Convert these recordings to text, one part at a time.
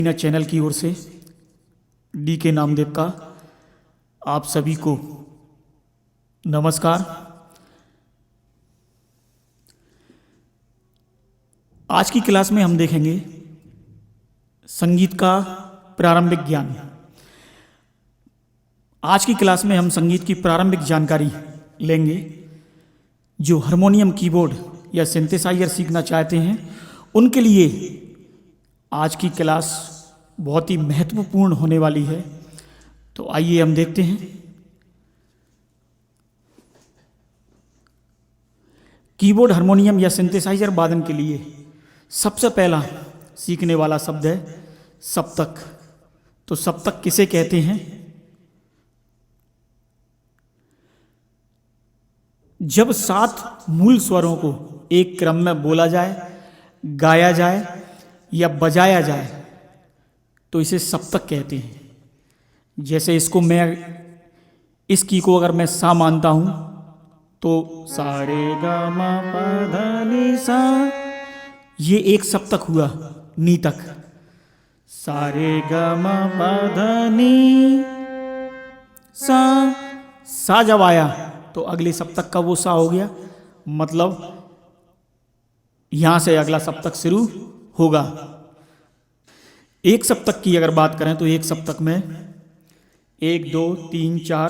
Channel की ओर से D के नामदेव का आप सभी को नमस्कार। आज की क्लास में हम देखेंगे संगीत का प्रारंभिक ज्ञान। आज की क्लास में हम संगीत की प्रारंभिक जानकारी लेंगे। जो हारमोनियम, कीबोर्ड या सिंथेसाइजर सीखना चाहते हैं उनके लिए आज की क्लास बहुत ही महत्वपूर्ण होने वाली है। तो आइए हम देखते हैं। कीबोर्ड, हारमोनियम या सिंथेसाइजर वादन के लिए सबसे पहला सीखने वाला शब्द है सप्तक। तो सप्तक किसे कहते हैं? जब 7 मूल स्वरों को एक क्रम में बोला जाए, गाया जाए या बजाया जाए तो इसे सप्तक कहते हैं। जैसे इसको इस की को अगर मैं सा मानता हूं तो सा रे गा मा पा धा नी सा, ये एक सप्तक हुआ नी तक। सा रे गा मा पा धा नी सा जब आया तो अगले सप्तक का वो सा हो गया, मतलब यहां से अगला सप्तक शुरू होगा। एक सप्तक की अगर बात करें तो एक सप्तक में 1 2 3 4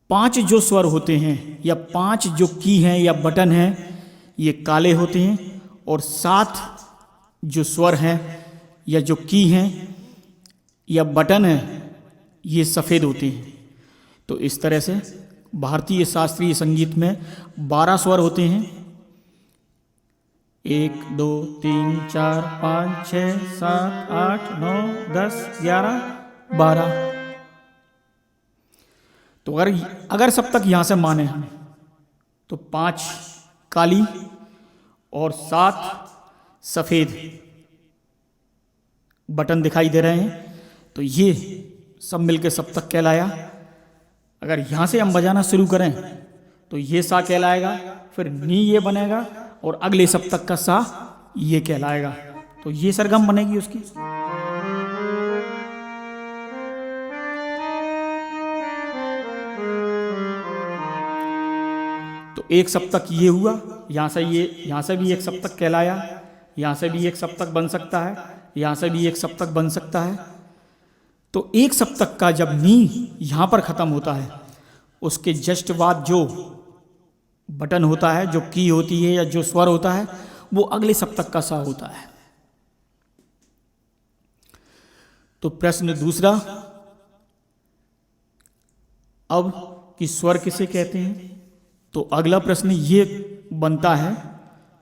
5 जो स्वर होते हैं या 5 जो की हैं या बटन हैं ये काले होते हैं, और 7 जो स्वर हैं या जो की हैं या बटन हैं ये सफ़ेद होते हैं। तो इस तरह से भारतीय शास्त्रीय संगीत में 12 स्वर होते हैं। 1 2 3 4 5 6 7 8 9 10 11 12। तो अगर सप्तक यहां से माने हम तो 5 काली और 7 सफेद बटन दिखाई दे रहे हैं, तो ये सब मिलकर सप्तक कहलाया। अगर यहां से हम बजाना शुरू करें तो ये सा कहलाएगा, फिर नी ये बनेगा और अगले सप्तक का सा ये कहलाएगा। तो ये सरगम बनेगी उसकी। तो एक सप्तक ये हुआ, यहां से भी एक सप्तक कहलाया, यहां से भी एक सप्तक बन सकता है, यहां से भी एक सप्तक बन सकता है। तो एक सप्तक का जब नी यहां पर खत्म होता है उसके जस्ट बाद जो बटन होता है, जो की होती है या जो स्वर होता है, वो अगले सप्तक का सा होता है। तो प्रश्न दूसरा, अब कि स्वर किसे कहते हैं? तो अगला प्रश्न ये बनता है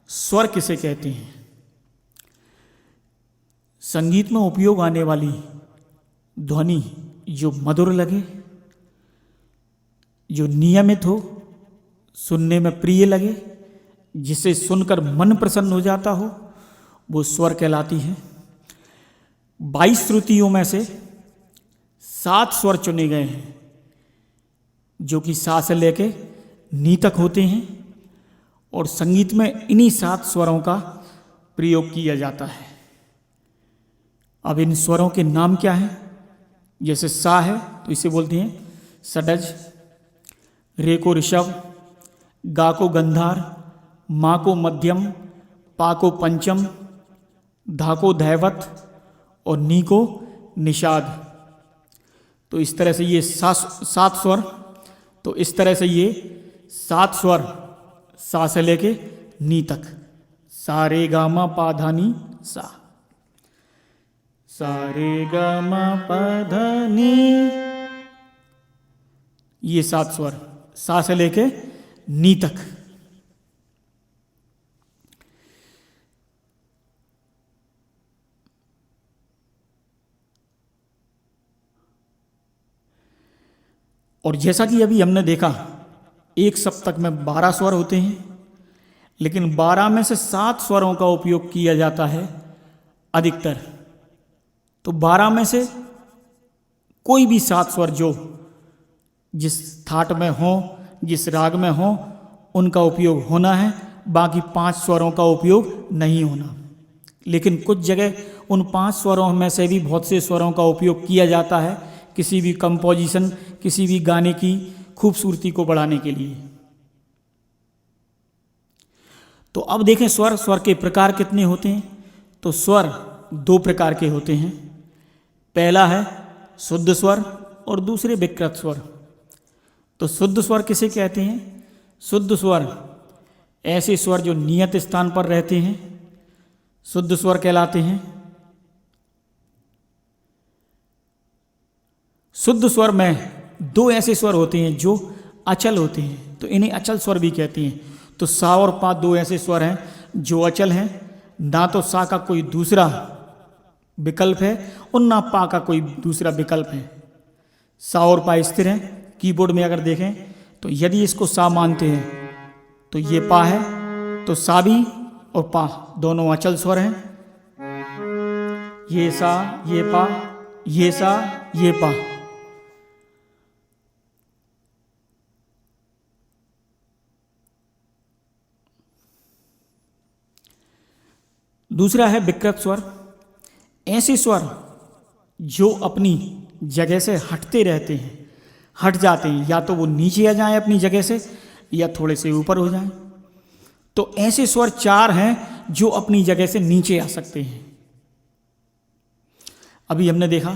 स्वर किसे कहते हैं? संगीत में उपयोग आने वाली ध्वनि जो मधुर लगे, जो नियमित हो, सुनने में प्रिय लगे, जिसे सुनकर मन प्रसन्न हो जाता हो, वो स्वर कहलाती है। 22 श्रुतियों में से 7 स्वर चुने गए हैं जो कि सा से लेके नी तक होते हैं, और संगीत में इन्हीं 7 स्वरों का प्रयोग किया जाता है। अब इन स्वरों के नाम क्या हैं? जैसे सा है तो इसे बोलते हैं षडज, रे को ऋषभ, गा को गंधार, मा को मध्यम, पा को पंचम, धा को धैवत और नी को निषाद। तो इस तरह से ये 7 स्वर, तो इस तरह से ये 7 स्वर सा से लेके नी तक। सा रे गा मा पा धा नी सा, सा रे गा मा पा धा नी, ये 7 स्वर सा से लेके नी तक। और जैसा कि अभी हमने देखा, एक सप्तक में 12 स्वर होते हैं, लेकिन 12 में से 7 स्वरों का उपयोग किया जाता है अधिकतर। तो 12 में से कोई भी 7 स्वर जो जिस थाट में हो, जिस राग में हो, उनका उपयोग होना है। बाकी 5 स्वरों का उपयोग नहीं होना। लेकिन कुछ जगह उन 5 स्वरों में से भी बहुत से स्वरों का उपयोग किया जाता है किसी भी कंपोजिशन, किसी भी गाने की खूबसूरती को बढ़ाने के लिए। तो अब देखें स्वर के प्रकार कितने होते हैं। तो स्वर 2 प्रकार के होते हैं। पहला है शुद्ध स्वर और दूसरे विकृत स्वर। तो शुद्ध स्वर किसे कहते हैं? शुद्ध स्वर ऐसे स्वर जो नियत स्थान पर रहते हैं, शुद्ध स्वर कहलाते हैं। शुद्ध स्वर में 2 ऐसे स्वर होते हैं जो अचल होते हैं, तो इन्हें अचल स्वर भी कहते हैं। तो सा और पा 2 ऐसे स्वर हैं जो अचल हैं, ना तो सा का कोई दूसरा विकल्प है और ना पा का कोई दूसरा विकल्प है। सा और पा स्थिर हैं। कीबोर्ड में अगर देखें तो यदि इसको सा मानते हैं तो ये पा है, तो सा भी और पा दोनों अचल स्वर हैं। ये सा, ये पा, ये सा, ये पा। दूसरा है विकृत स्वर। ऐसे स्वर जो अपनी जगह से हटते रहते हैं, हट जाते हैं, या तो वो नीचे आ जाएं अपनी जगह से या थोड़े से ऊपर हो जाएं। तो ऐसे स्वर 4 हैं जो अपनी जगह से नीचे आ सकते हैं। अभी हमने देखा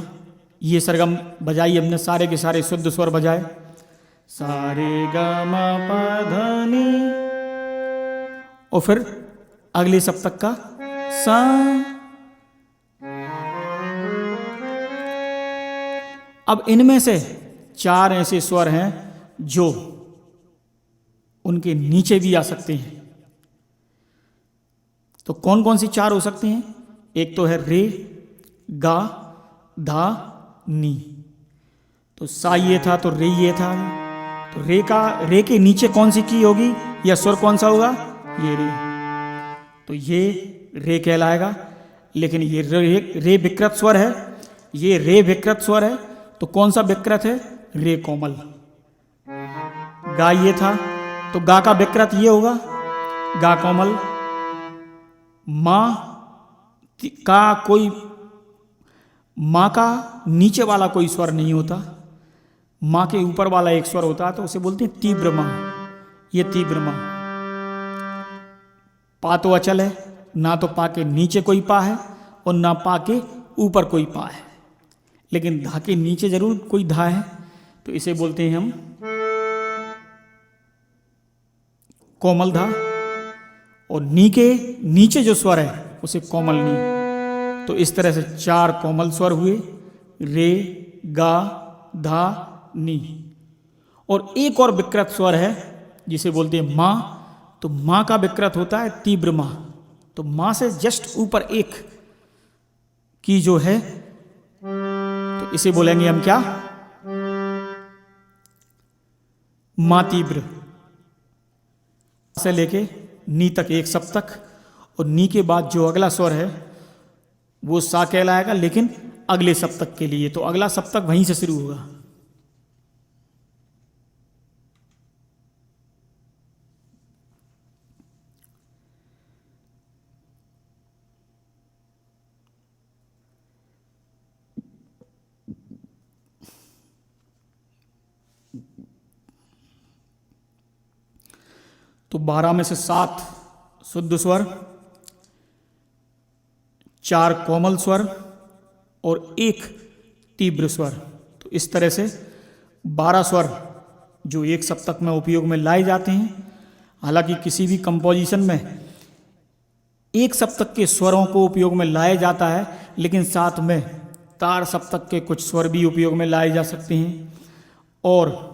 ये सरगम बजाई, हमने सारे के सारे शुद्ध स्वर बजाए, सारे ग म प ध नि, और फिर अगले सप्तक का सा। अब इनमें से 4 ऐसे स्वर हैं जो उनके नीचे भी आ सकते हैं। तो कौन कौन सी 4 हो सकते हैं? एक तो है रे, गा, धा, नी। तो सा ये था तो रे ये था। तो रे के नीचे कौन सी की होगी या स्वर कौन सा होगा? ये रे। तो ये रे कहलाएगा। लेकिन ये रे विकृत स्वर है, ये रे विकृत स्वर है। तो कौन सा विकृत है? रे कोमल। गा ये था तो गा का विकृत ये होगा, गा कोमल। मां का नीचे वाला कोई स्वर नहीं होता, मां के ऊपर वाला एक स्वर होता है, तो उसे बोलते हैं तीव्र मां। ये तीव्र मां। पा तो अचल है, ना तो पा के नीचे कोई पा है और ना पा के ऊपर कोई पा है, लेकिन धा के नीचे जरूर कोई धा है, तो इसे बोलते हैं हम कोमल धा। और नी के नीचे जो स्वर है उसे कोमल नी। तो इस तरह से 4 कोमल स्वर हुए, रे, गा, धा, नी। और एक और विकृत स्वर है जिसे बोलते हैं मां। तो मां का विकृत होता है तीव्र मां। तो मां से जस्ट ऊपर एक की जो है, तो इसे बोलेंगे हम क्या? मां तीव्र। से लेके नी तक एक सप्तक, और नी के बाद जो अगला स्वर है वो सा कहलाएगा, लेकिन अगले सप्तक के लिए। तो अगला सप्तक वहीं से शुरू होगा। तो 12 में से 7 शुद्ध स्वर, 4 कोमल स्वर और 1 तीव्र स्वर। तो इस तरह से 12 स्वर जो एक सप्तक में उपयोग में लाए जाते हैं। हालांकि किसी भी कंपोजिशन में एक सप्तक के स्वरों को उपयोग में लाया जाता है, लेकिन साथ में तार सप्तक के कुछ स्वर भी उपयोग में लाए जा सकते हैं और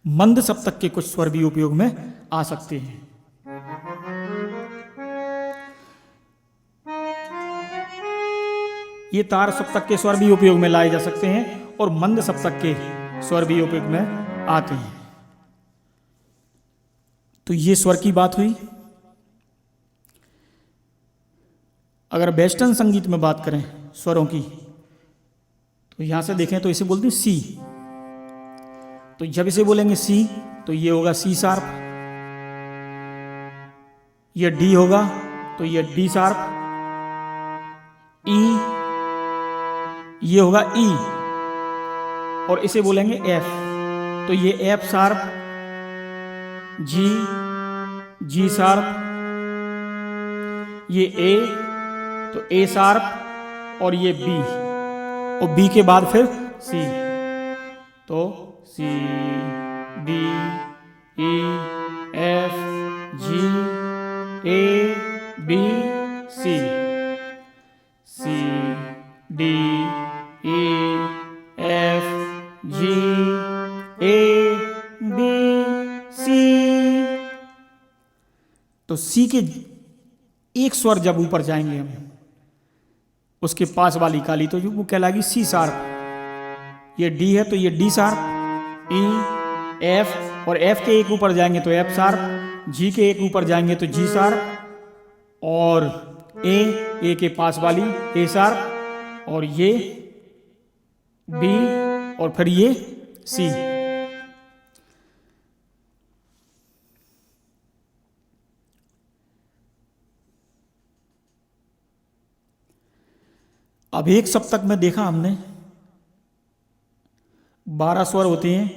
मंद सप्तक के कुछ स्वर भी उपयोग में आ सकते हैं। ये तार सप्तक के स्वर भी उपयोग में लाए जा सकते हैं और मंद सप्तक के स्वर भी उपयोग में आते हैं। तो ये स्वर की बात हुई। अगर वेस्टर्न संगीत में बात करें स्वरों की, तो यहां से देखें तो इसे बोलते हैं सी। तो जब इसे बोलेंगे सी तो ये होगा सी शार्प। ये डी होगा तो ये डी शार्प, ई ये होगा ई, और इसे बोलेंगे एफ, तो ये एफ शार्प, जी, जी शार्प, ये ए तो ए शार्प, और ये बी, और बी के बाद फिर सी, तो C D E F G A B C, C D E F G A B C. तो सी के एक स्वर जब ऊपर जाएंगे हम, उसके पास वाली काली तो जो वो कहलाएगी सी शार्प। ये डी है तो ये डी शार्प, ई एफ, और एफ के एक ऊपर जाएंगे तो एफ शार्प, जी के एक ऊपर जाएंगे तो जी शार्प, और ए के पास वाली ए शार्प, और ये बी, और फिर ये सी। अब एक सप्तक में देखा हमने 12 स्वर होते हैं,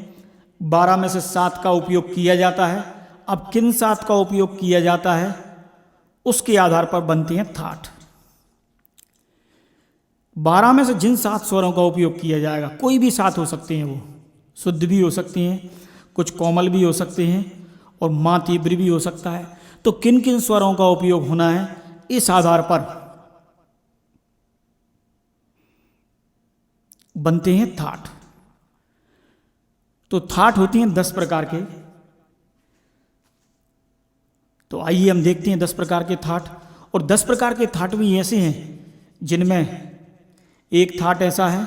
12 में से 7 का उपयोग किया जाता है। अब किन 7 का उपयोग किया जाता है उसके आधार पर बनते हैं थाट। 12 में से जिन 7 स्वरों का उपयोग किया जाएगा, कोई भी 7 हो सकते हैं, वो शुद्ध भी हो सकते हैं, कुछ कोमल भी हो सकते हैं, और मां तीव्र भी हो सकता है। तो किन किन स्वरों का उपयोग होना है, इस आधार पर बनते हैं थाट। तो थाट होती हैं 10 प्रकार के। तो आइए हम देखते हैं 10 प्रकार के थाट। और 10 प्रकार के थाट भी ऐसे हैं जिनमें एक थाट ऐसा है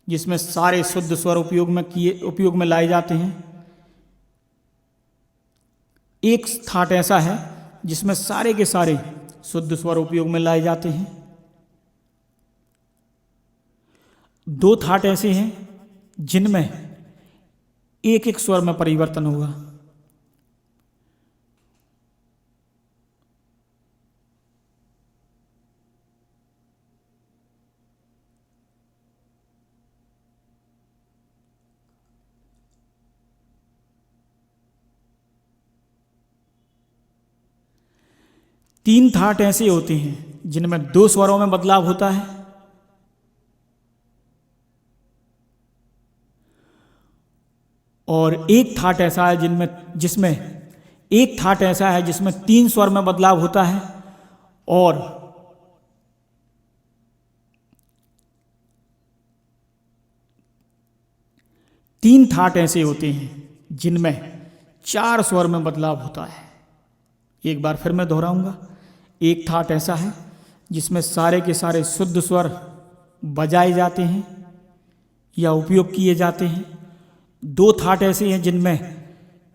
जिसमें सारे शुद्ध स्वर उपयोग में लाए जाते हैं। एक थाट ऐसा है जिसमें सारे के सारे शुद्ध स्वर उपयोग में लाए जाते हैं। 2 थाट ऐसे हैं जिनमें एक एक स्वर में परिवर्तन होगा। तीन थाट ऐसे होते हैं जिनमें 2 स्वरों में बदलाव होता है, और एक थाट ऐसा है जिसमें एक थाट ऐसा है जिसमें 3 स्वर में बदलाव होता है, और तीन थाट ऐसे होते हैं जिनमें 4 स्वर में बदलाव होता है। एक बार फिर मैं दोहराऊंगा। एक थाट ऐसा है जिसमें सारे के सारे शुद्ध स्वर बजाए जाते हैं या उपयोग किए जाते हैं। 2 थाट ऐसे हैं जिनमें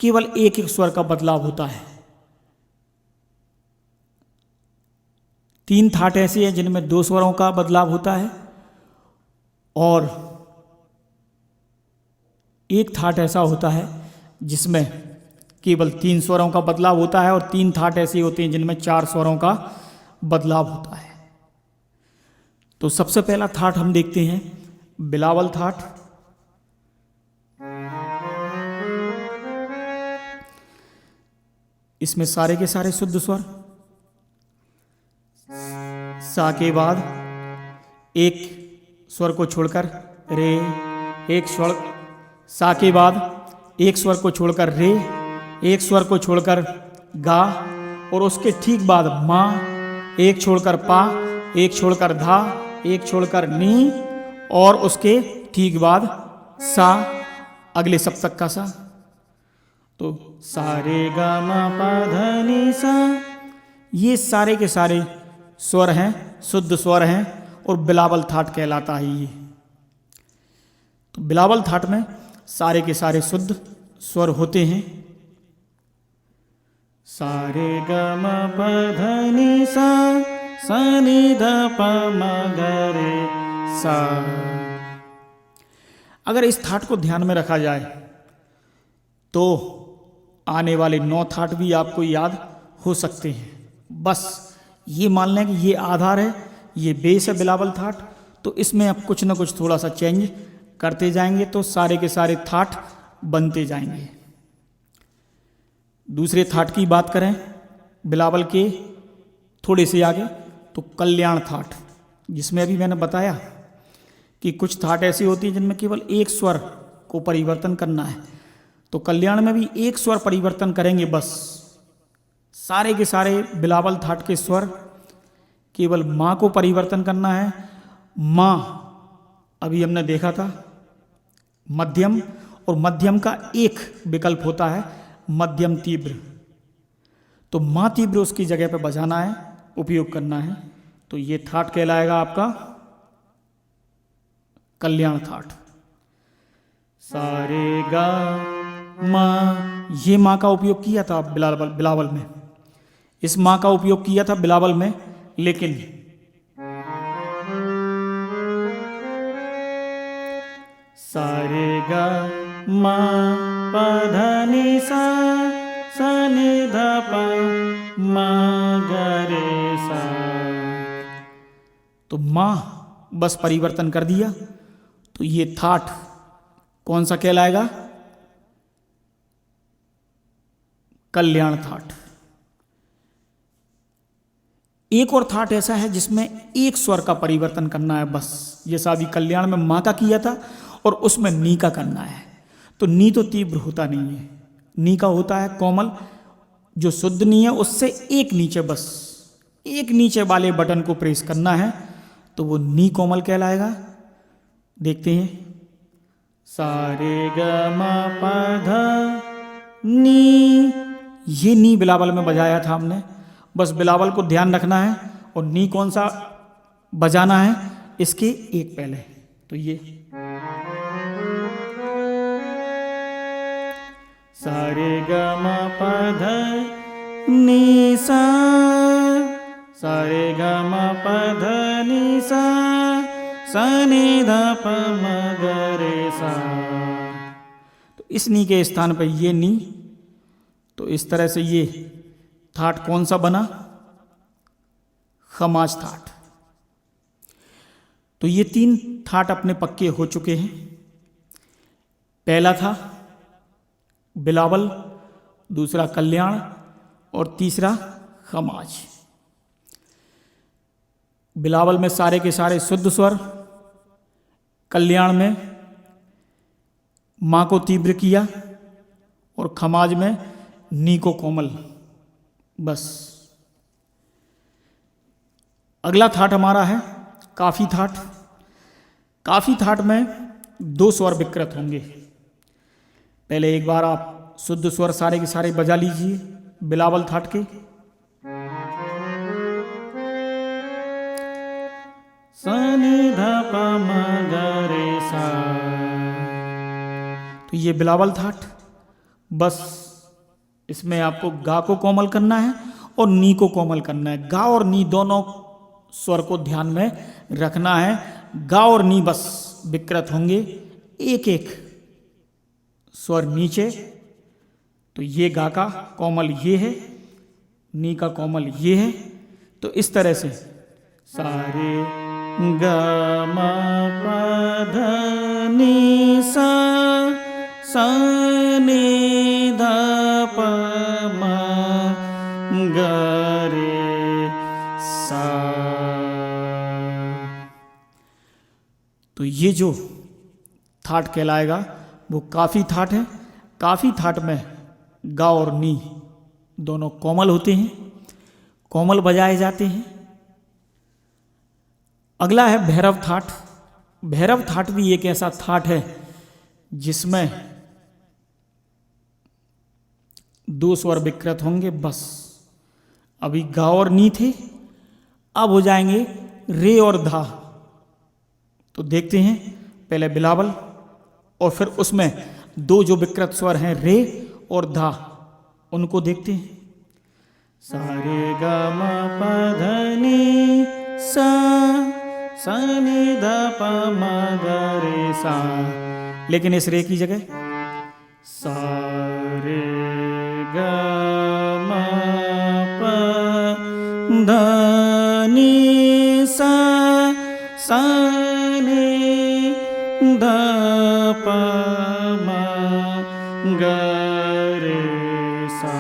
केवल एक एक स्वर का बदलाव होता है। 3 थाट ऐसे हैं जिनमें 2 स्वरों का बदलाव होता है, और एक थाट ऐसा होता है जिसमें केवल 3 स्वरों का बदलाव होता है, और 3 थाट ऐसे होते हैं जिनमें 4 स्वरों का बदलाव होता है। तो सबसे पहला थाट हम देखते हैं बिलावल थाट। इसमें सारे के सारे शुद्ध स्वर, सा के बाद एक स्वर को छोड़कर रे, एक स्वर, सा के बाद एक स्वर को छोड़कर रे, एक स्वर को छोड़कर गा, और उसके ठीक बाद माँ, एक छोड़कर पा, एक छोड़कर धा, एक छोड़कर नी, और उसके ठीक बाद सा, अगले सप्तक का सा। तो सारे गा मा पा धा नी सा, ये सारे के सारे स्वर हैं, शुद्ध स्वर हैं, और बिलावल थाट कहलाता है ये। तो बिलावल थाट में सारे के सारे शुद्ध स्वर होते हैं। सारे ग म प ध नि सा, सा नि ध प म ग रे सा। अगर इस थाट को ध्यान में रखा जाए तो आने वाले 9 थाट भी आपको याद हो सकते हैं। बस ये मान लें कि ये आधार है, ये बेस है बिलावल थाट, तो इसमें अब कुछ ना कुछ थोड़ा सा चेंज करते जाएंगे तो सारे के सारे थाट बनते जाएंगे। दूसरे थाट की बात करें बिलावल के थोड़े से आगे, तो कल्याण थाट, जिसमें अभी मैंने बताया कि कुछ थाट ऐसी होती है जिनमें केवल एक स्वर को परिवर्तन करना है, तो कल्याण में भी एक स्वर परिवर्तन करेंगे बस। सारे के सारे बिलावल थाट के स्वर केवल माँ को परिवर्तन करना है। माँ अभी हमने देखा था मध्यम, और मध्यम का एक विकल्प होता है मध्यम तीव्र, तो माँ तीव्र उसकी जगह पर बजाना है, उपयोग करना है, तो ये थाट कहलाएगा आपका कल्याण थाट। सारे गा माँ, ये माँ का उपयोग किया था बिलावल में, इस माँ का उपयोग किया था बिलावल में, लेकिन सारे गा माँ पा धा नि सा सा नि धा पा माँ गा रे सा, तो माँ बस परिवर्तन कर दिया, तो ये थाट कौन सा कहलाएगा? कल्याण थाट। एक और थाट ऐसा है जिसमें एक स्वर का परिवर्तन करना है बस, जैसा अभी कल्याण में माँ का किया था और उसमें नी का करना है। तो नी तो तीव्र होता नहीं है, नी का होता है कोमल, जो शुद्ध नी है उससे एक नीचे, बस एक नीचे वाले बटन को प्रेस करना है, तो वो नी कोमल कहलाएगा। देखते हैं, सारे ग म प ध नी, ये नी बिलावल में बजाया था हमने, बस बिलावल को ध्यान रखना है, और नी कौन सा बजाना है इसके एक पहले, तो ये सारे ग म प ध नि सा, सारे ग म प ध नि सा, सा नि ध प म ग रे सा, तो इस नी के स्थान पर ये नी, तो इस तरह से ये थाट कौन सा बना? खमाज थाट। तो ये तीन थाट अपने पक्के हो चुके हैं। पहला था बिलावल, दूसरा कल्याण, और तीसरा खमाज। बिलावल में सारे के सारे शुद्ध स्वर, कल्याण में माँ को तीव्र किया, और खमाज में नी को कोमल, बस। अगला थाट हमारा है काफी थाट। काफी थाट में दो स्वर विकृत होंगे। पहले एक बार आप शुद्ध स्वर सारे के सारे बजा लीजिए बिलावल थाट के। सा नि ध प म ग रे सा, तो ये बिलावल थाट, बस इसमें आपको गा को कोमल करना है और नी को कोमल करना है। गा और नी दोनों स्वर को ध्यान में रखना है। गा और नी बस विकृत होंगे, एक एक स्वर नीचे, तो ये गा का कोमल ये है, नी का कोमल ये है, तो इस तरह से सारे ग म प ध नि सा, सा नि ध प म ग रे सा। तो ये जो थाट कहलाएगा वो काफी थाट है। काफी थाट में गा और नी दोनों कोमल होते हैं, कोमल बजाए जाते हैं। अगला है भैरव थाट। भैरव थाट भी एक ऐसा थाट है जिसमें दो स्वर विकृत होंगे, बस। अभी गा और नी थे, अब हो जाएंगे रे और धा। तो देखते हैं, पहले बिलावल और फिर उसमें दो जो विकृत स्वर हैं रे और धा, उनको देखते हैं। सारे ग म प ध नि सा, सा नि ध प म ग रे सा, लेकिन इस रे की जगह सा रे ग म प नि सा सा नि ध प म ग रे सा।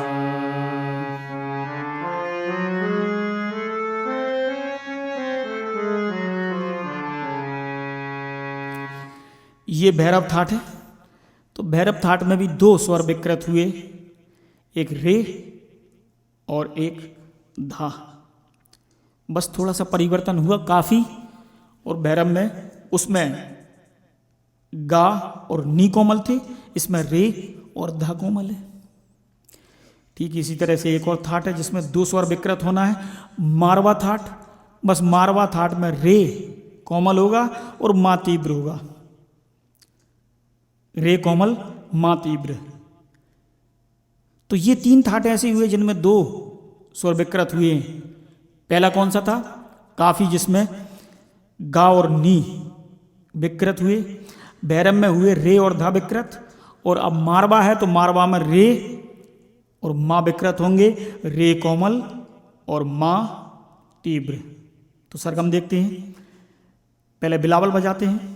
ये भैरव थाट है। तो भैरव थाट में भी दो स्वर विकृत हुए, एक रे और एक धा। बस थोड़ा सा परिवर्तन हुआ काफी। और भैरव में उसमें गा और नी कोमल थे, इसमें रे और धा कोमल है। ठीक इसी तरह से एक और थाट है जिसमें दो स्वर विकृत होना है, मारवा थाट। बस मारवा थाट में रे कोमल होगा और मा तीव्र होगा। रे कोमल मा तीव्र। तो ये तीन थाट ऐसे हुए जिनमें दो स्वर विकृत हुए। पहला कौन सा था? काफी, जिसमें गा और नी विकृत हुए। भैरव में हुए रे और धा विकृत। और अब मारवा है तो मारवा में रे और मा विकृत होंगे, रे कोमल और मा तीव्र। तो सरगम देखते हैं, पहले बिलावल बजाते हैं।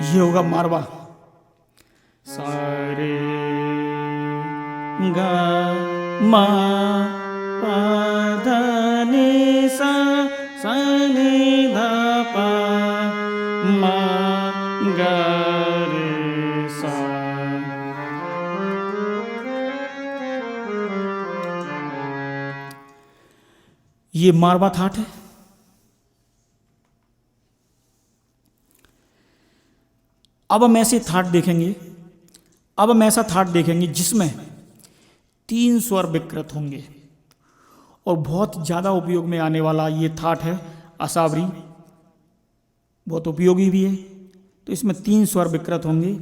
ये होगा मारवा। सा रे गा मा पा धा नि सा सा नि धा पा मा गा रे सा। ये मारवा थाट है। अब हम ऐसे थाट देखेंगे, अब हम ऐसा थाट देखेंगे जिसमें तीन स्वर विकृत होंगे। और बहुत ज़्यादा उपयोग में आने वाला ये थाट है असावरी, बहुत उपयोगी भी है। तो इसमें तीन स्वर विकृत होंगे,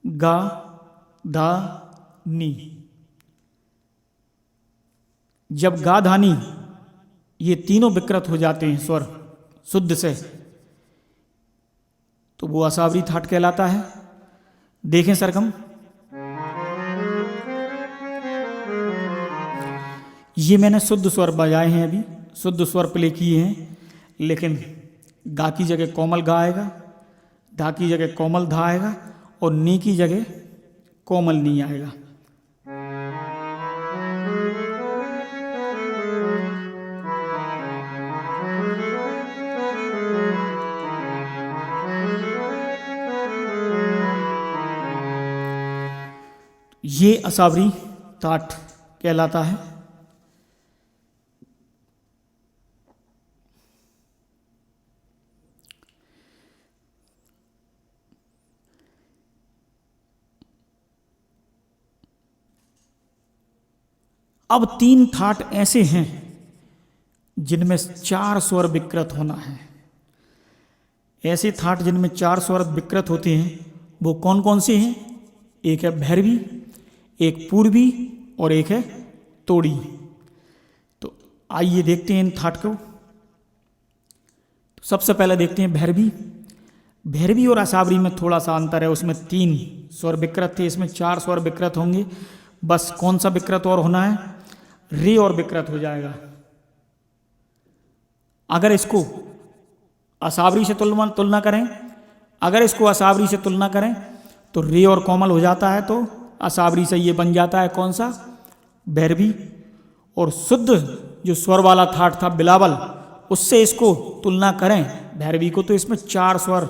गा धा नी। जब गा धा नी ये तीनों विकृत हो जाते हैं स्वर शुद्ध से, तो वो असावरी थाट कहलाता है। देखें सरगम, ये मैंने शुद्ध स्वर बजाए हैं, अभी शुद्ध स्वर प्ले किए हैं। लेकिन गा की जगह कोमल गा आएगा, धा की जगह कोमल धा आएगा और नी की जगह कोमल नी आएगा। ये असावरी थाट कहलाता है। अब तीन थाट ऐसे हैं जिनमें चार स्वर विकृत होना है। ऐसे थाट जिनमें चार स्वर विकृत होते हैं वो कौन कौन से हैं? एक है भैरवी, एक पूर्वी और एक है तोड़ी। तो आइए देखते हैं इन थाट को। तो सबसे पहले देखते हैं भैरवी। भैरवी और असावरी में थोड़ा सा अंतर है, उसमें तीन स्वर विकृत थे, इसमें चार स्वर विकृत होंगे। बस कौन सा विकृत और होना है? रे और विकृत हो जाएगा। अगर इसको असावरी से तुलना करें, अगर इसको असावरी से तुलना करें तो रे और कोमल हो जाता है, तो असावरी से ये बन जाता है कौन सा? भैरवी। और शुद्ध जो स्वर वाला थाट था बिलावल, उससे इसको तुलना करें भैरवी को, तो इसमें चार स्वर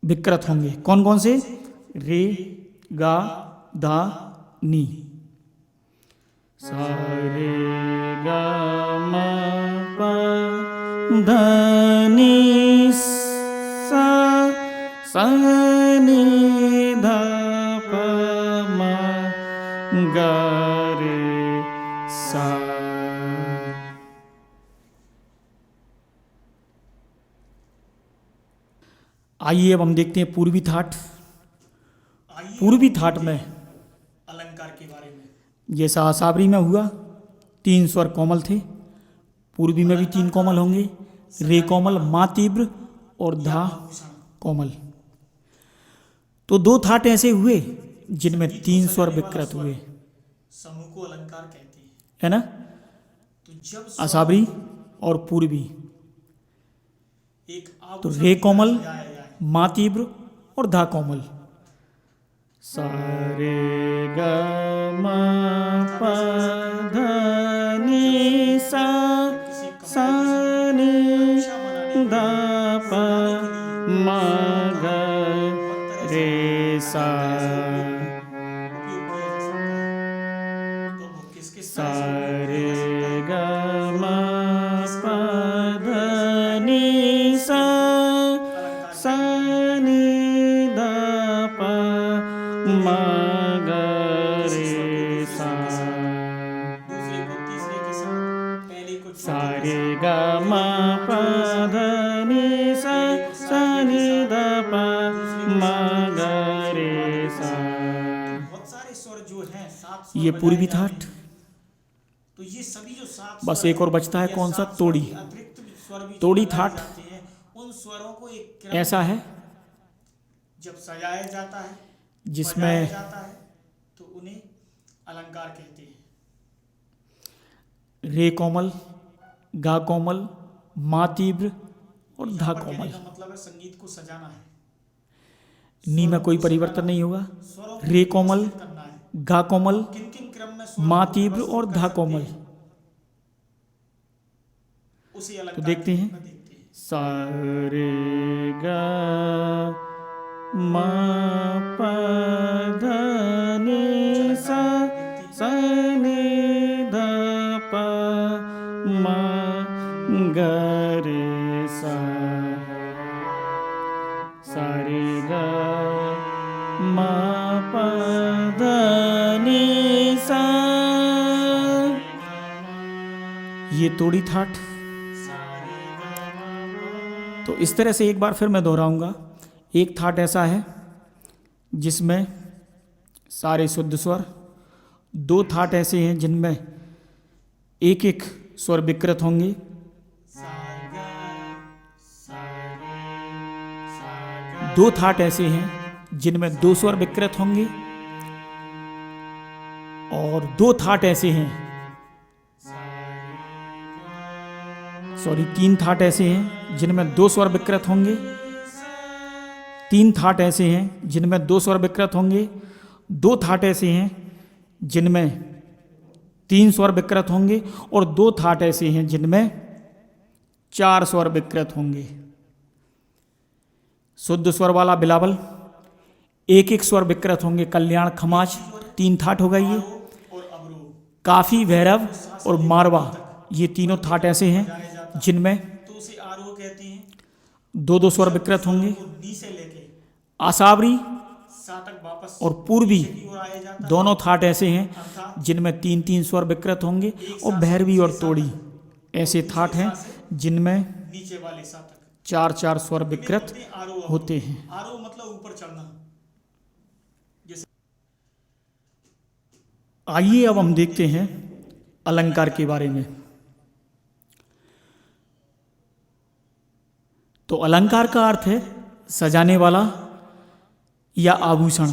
विकृत होंगे। कौन कौन से? रे गा धा नी। सा रे गा मा पा धा नी सा सा नी धा पा मा गा रे सा। आइए अब हम देखते हैं पूर्वी थाट। पूर्वी थाट में अलंकार के बारे में। जैसा आसावरी में हुआ 3 स्वर कोमल थे, पूर्वी में भी 3 कोमल होंगे, रे कोमल, मा तीव्र और धा कोमल। तो 2 थाट ऐसे हुए जिनमें 3 स्वर विकृत हुए, समूह को अलंकार कहते हैं, है ना। तो जब आसावरी और पूर्वी। एक तो रे कोमल, सजाया जाए, मा तीव्र और धा कोमल। सा रे ग म प ध नि सा सा नि ध प म ग रे सा उपयोग किया जा सकता है। तो वो किस किस सा तरह से रे ग म प ध नि सा सा नि ध प म ग रे सा। दूसरे को तीसरे के साथ, पहले को सा चौथे के रे साथ, ग म प ध नि सा सा नि ध प म ग रे सा। बहुत सारे स्वर जो हैं 7 स्वर ये बजाए पूर्वी जाते थाट। हैं। तो ये सभी जो 7 बस स्वर एक और बचता है, या कौन सा? 7 स्वर तोड़ी। के अतिरिक्त स्वर भी जो तोड़ी लगाए थाट जाते हैं, उन स्वरों को एक क्रम ऐसा है जब सजाया जाता है, बजाया जिसमें जाता है, तो उन्हें अलंकार कहते हैं। रे कोमल, गा कोमल, मा तीव्र और धा यहाँ पर कहने कोमल। का मतलब है संगीत को सजाना है, नी में कोई परिवर्तन नहीं होगा। स्वरों को रे कोमल, व्यवस्थित करना है, गा कोमल, किन किन क्रम में स्वरों मा को तीव्र व्यवस्थित और कर धा सकते कोमल। हैं, उसे तो अलंकार देखते के हैं रूप में देखते हैं। सा रे ग म प ध नि सा सा नि ध प म ग रे सा। सा रे ग म प ध नि सा। ये तोड़ी थाट। तो इस तरह से एक बार फिर मैं दोहराऊंगा। एक थाट ऐसा है जिसमें सारे शुद्ध स्वर, 2 थाट ऐसे हैं जिनमें एक एक स्वर विकृत होंगे, 2 थाट ऐसे हैं जिनमें 2 स्वर विकृत होंगे, और 2 थाट ऐसे हैं, सॉरी 3 थाट ऐसे हैं जिनमें 2 स्वर विकृत होंगे, 3 थाट ऐसे हैं जिनमें 2 स्वर विकृत होंगे, 2 थाट ऐसे हैं जिनमें 3 स्वर विकृत होंगे, और 2 थाट ऐसे हैं जिनमें 4 स्वर विकृत होंगे। शुद्ध स्वर वाला बिलावल, एक एक स्वर विकृत होंगे। कल्याण, खमाज 3 थाट हो गई ये। और अवरोह काफी, भैरव और मारवा, ये तीनों थाट ऐसे हैं जिनमें तो उसे आरोह कहते हैं। 2-2 स्वर विकृत होंगे। तो नी से लेके आसावरी सा तक वापस और पूर्वी की ओर आया जाता है, दोनों थाट ऐसे हैं अर्थात जिनमें 3-3 स्वर विकृत होंगे, और भैरवी और तोड़ी ऐसे थाट हैं जिनमें नीचे वाले सा तक 4-4 स्वर विकृत होते हैं आरोह। होते हैं। आरोह मतलब ऊपर चढ़ना। जैसे आइए अब हम देखते हैं अलंकार के बारे में। तो अलंकार का अर्थ है सजाने वाला या आभूषण।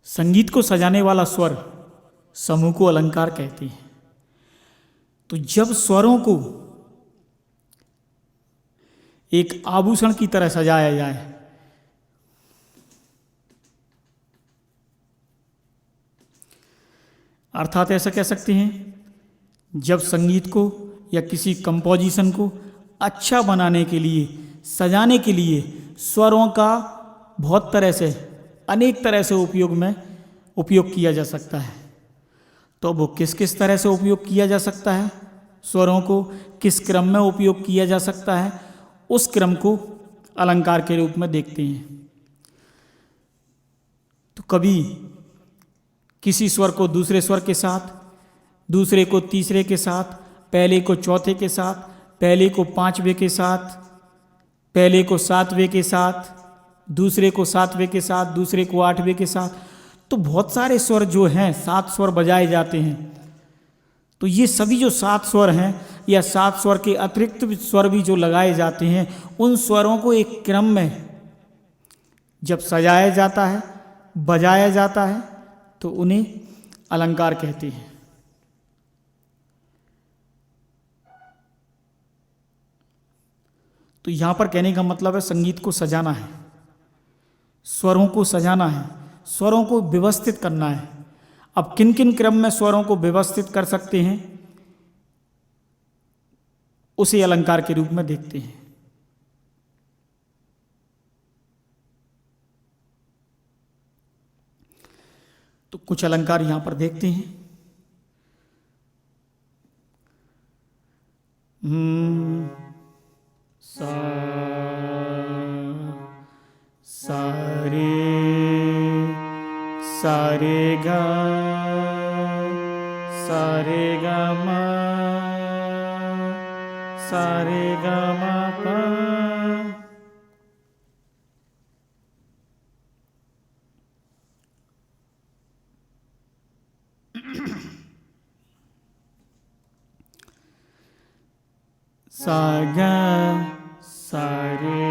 संगीत को सजाने वाला स्वर समूह को अलंकार कहते हैं। तो जब स्वरों को एक आभूषण की तरह सजाया जाए, अर्थात ऐसा कह सकते हैं, जब संगीत को या किसी कंपोजिशन को अच्छा बनाने के लिए, सजाने के लिए स्वरों का बहुत तरह से, अनेक तरह से उपयोग किया जा सकता है। तो वो किस किस तरह से उपयोग किया जा सकता है, स्वरों को किस क्रम में उपयोग किया जा सकता है, उस क्रम को अलंकार के रूप में देखते हैं। तो कभी किसी स्वर को दूसरे स्वर के साथ, दूसरे को तीसरे के साथ, पहले को चौथे के साथ, पहले को पांचवे के साथ, पहले को सातवें के साथ, दूसरे को सातवें के साथ, दूसरे को आठवें के साथ। तो बहुत सारे स्वर जो हैं, 7 स्वर बजाए जाते हैं। तो ये सभी जो 7 स्वर हैं या 7 स्वर के अतिरिक्त स्वर भी जो लगाए जाते हैं, उन स्वरों को एक क्रम में जब सजाया जाता है, बजाया जाता है, तो उन्हें अलंकार कहते हैं। तो यहां पर कहने का मतलब है संगीत को सजाना है, स्वरों को सजाना है, स्वरों को व्यवस्थित करना है। अब किन किन क्रम में स्वरों को व्यवस्थित कर सकते हैं, उसे अलंकार के रूप में देखते हैं। तो कुछ अलंकार यहां पर देखते हैं। सा सारे सारे गा सारे गा मा सारे गा मा पा। सा गा सा रे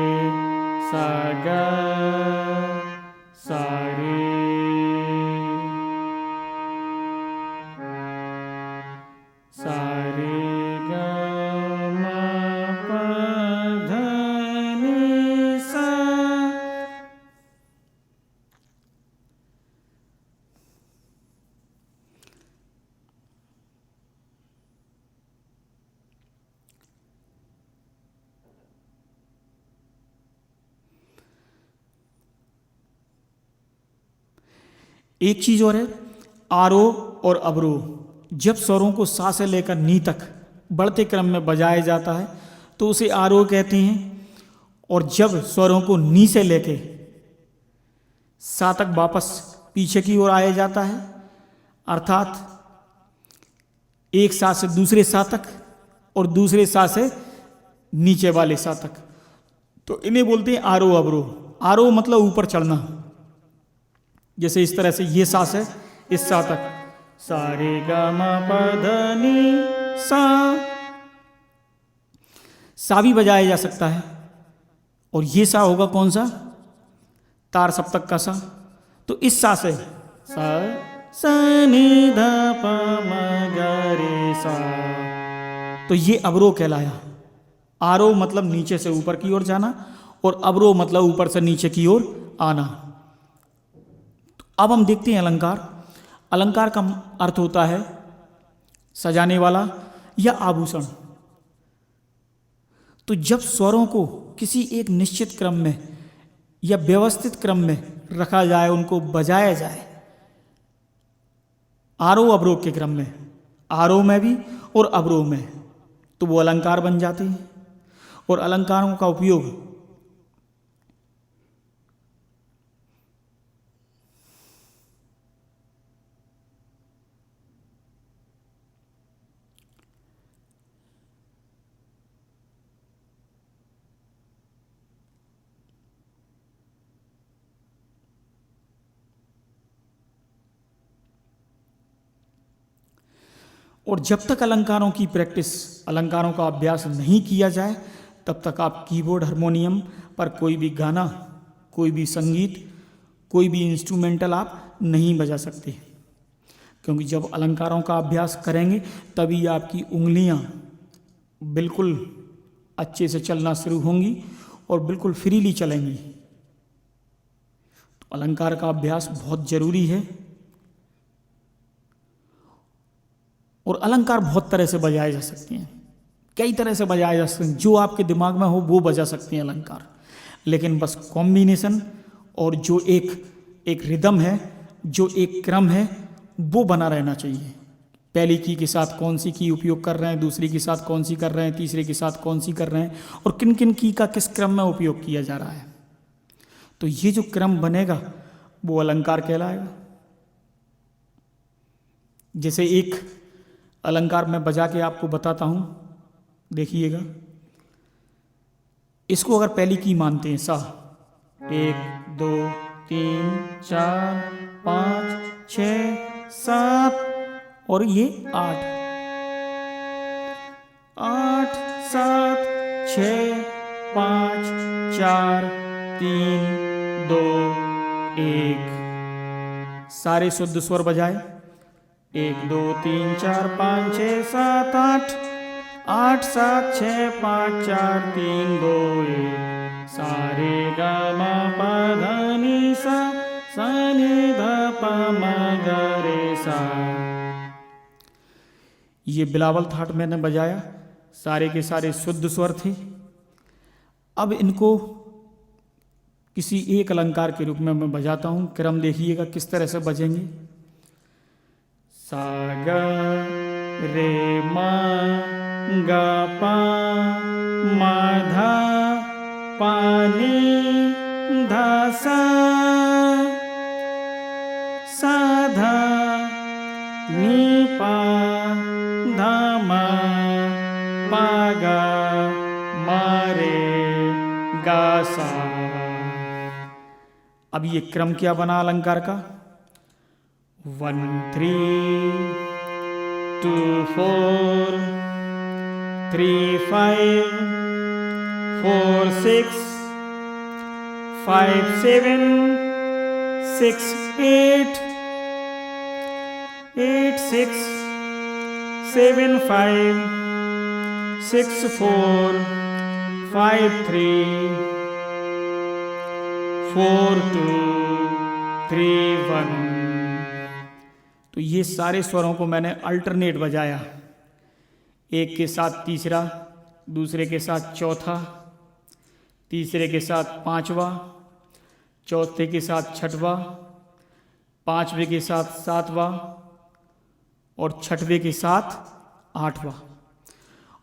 सा गा सा रे सा रे गा मा पा धा नि सा। एक चीज और है, आरोह और अवरोह। जब स्वरों को सा से लेकर नी तक बढ़ते क्रम में बजाया जाता है तो उसे आरोह कहते हैं, और जब स्वरों को नी से लेके सा तक वापस पीछे की ओर आया जाता है, अर्थात एक सा से दूसरे सा तक और दूसरे सा से नीचे वाले सा तक, तो इन्हें बोलते हैं आरोह अवरोह। आरोह मतलब ऊपर चढ़ना, जैसे इस तरह से ये सा से इस सा तक, सा रे गा मा पा धा नी सा। सा भी बजाया जा सकता है, और ये सा होगा कौन सा, तार सप्तक का सा। तो इस सा से सा सा नि धा पा मा गा रे सा, तो ये अवरोह कहलाया। आरोह मतलब नीचे से ऊपर की ओर जाना, और अवरोह मतलब ऊपर से नीचे की ओर आना। अब हम देखते हैं अलंकार। अलंकार का अर्थ होता है सजाने वाला या आभूषण। तो जब स्वरों को किसी एक निश्चित क्रम में या व्यवस्थित क्रम में रखा जाए, उनको बजाया जाए, आरोह अवरोह के क्रम में, आरोह में भी और अवरोह में, तो वो अलंकार बन जाते हैं। और अलंकारों का उपयोग और जब तक अलंकारों की प्रैक्टिस, अलंकारों का अभ्यास नहीं किया जाए, तब तक आप कीबोर्ड हारमोनियम पर कोई भी गाना, कोई भी संगीत, कोई भी इंस्ट्रूमेंटल आप नहीं बजा सकते। क्योंकि जब अलंकारों का अभ्यास करेंगे तभी आपकी उंगलियां बिल्कुल अच्छे से चलना शुरू होंगी और बिल्कुल फ्रीली चलेंगी। तो अलंकार का अभ्यास बहुत जरूरी है। और अलंकार बहुत तरह से बजाए जा सकते हैं, कई तरह से बजाए जा सकते हैं। जो आपके दिमाग में हो वो बजा सकते हैं अलंकार, लेकिन बस कॉम्बिनेशन और जो एक रिदम है, जो एक क्रम है, वो बना रहना चाहिए। पहली की के साथ कौन सी की उपयोग कर रहे हैं, दूसरी के साथ कौन सी कर रहे हैं, तीसरे के साथ कौन सी कर रहे हैं, और किन किन की का किस क्रम में उपयोग किया जा रहा है। तो ये जो क्रम बनेगा वो अलंकार कहलाएगा। जैसे एक अलंकार मैं बजा के आपको बताता हूं, देखिएगा। इसको अगर पहली की मानते हैं सा, 1 2 3 4 5 6 7 और ये 8, 8 7 6 5 4 3 2 1। सारे शुद्ध स्वर बजाए, 1 2 3 4 5 6 7 8, 8 7 6 5 4 3 2 1। सारे गा मा पा धा नी सा, सा नी धा पा मा गा रे सा। ये बिलावल थाट मैंने बजाया, सारे के सारे शुद्ध स्वर थे। अब इनको किसी एक अलंकार के रूप में मैं बजाता हूँ, क्रम देखिएगा किस तरह से बजेंगे। सा गा रे मा गा पा मा धा पा नी धा सा, सा धा नी पा धा मा पा गा मा रे गा सा। अब ये क्रम क्या बना अलंकार का, 1 3 2 4 3 5 4 6 5 7 6 8 8 6 7 5 6 4 5 3 4 2 3 1। तो ये सारे स्वरों को मैंने अल्टरनेट बजाया, एक के साथ तीसरा, दूसरे के साथ चौथा, तीसरे के साथ पांचवा, चौथे के साथ छठवा, पांचवे के साथ सातवां और छठवे के साथ आठवां।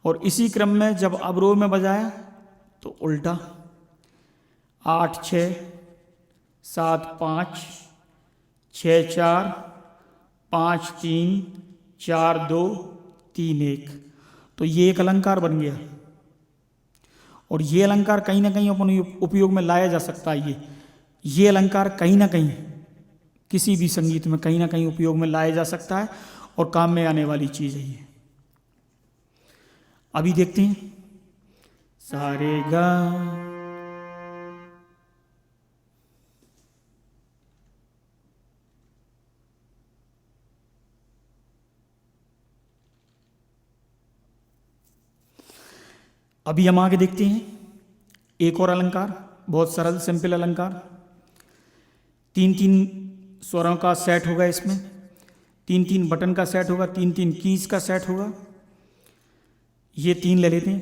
और इसी क्रम में जब अवरोह में बजाया तो उल्टा, 8 6 7 5 6 4 5 3 4 2 3 1। तो ये एक अलंकार बन गया। और ये अलंकार कहीं ना कहीं अपन उपयोग में लाया जा सकता है। ये अलंकार कहीं ना कहीं किसी भी संगीत में कहीं ना कहीं उपयोग में लाया जा सकता है और काम में आने वाली चीज है ये। अभी देखते हैं, सारे गा, अभी हम आगे देखते हैं एक और अलंकार, बहुत सरल सिंपल अलंकार। 3-3 स्वरों का सेट होगा इसमें, 3-3 बटन का सेट होगा, 3-3 कीज का सेट होगा। ये 3 ले लेते हैं,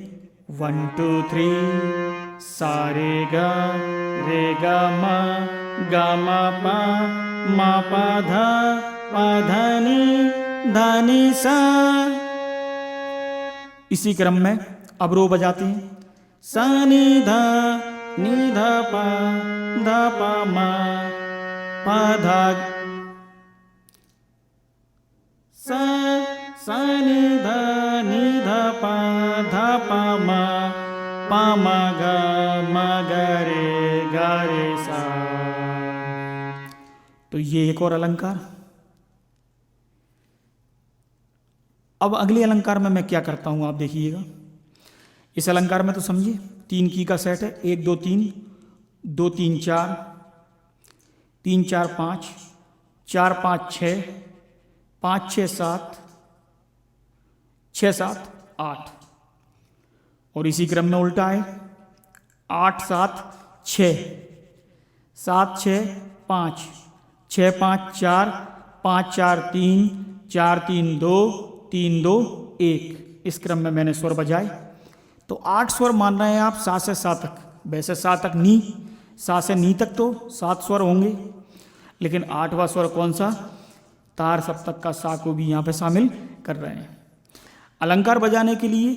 1 2 3। सा रे गा मा पा धा नी सा। इसी क्रम में अवरोह बजाते हैं, सा नी धा पा मा पा धा, सा नी धा पा मा पा मा गा रे सा। तो ये एक और अलंकार। अब अगले अलंकार में मैं क्या करता हूं आप देखिएगा। इस अलंकार में तो समझिए 3 की का सेट है, 1 2 3 2 3 4 3 4 5 4 5 6 5 6 7 6 7 8। और इसी क्रम में उल्टा है, 8 7 6 7 6 5 6 5 4 5 4 3 4 3 2 3 2 1। इस क्रम में मैंने स्वर बजाए। तो 8 स्वर मान रहे हैं आप सा से सा तक। वैसे सा तक नी, सा से नी तक तो 7 स्वर होंगे, लेकिन 8वां स्वर कौन सा, तार सप्तक का सा को भी यहाँ पे शामिल कर रहे हैं। अलंकार बजाने के लिए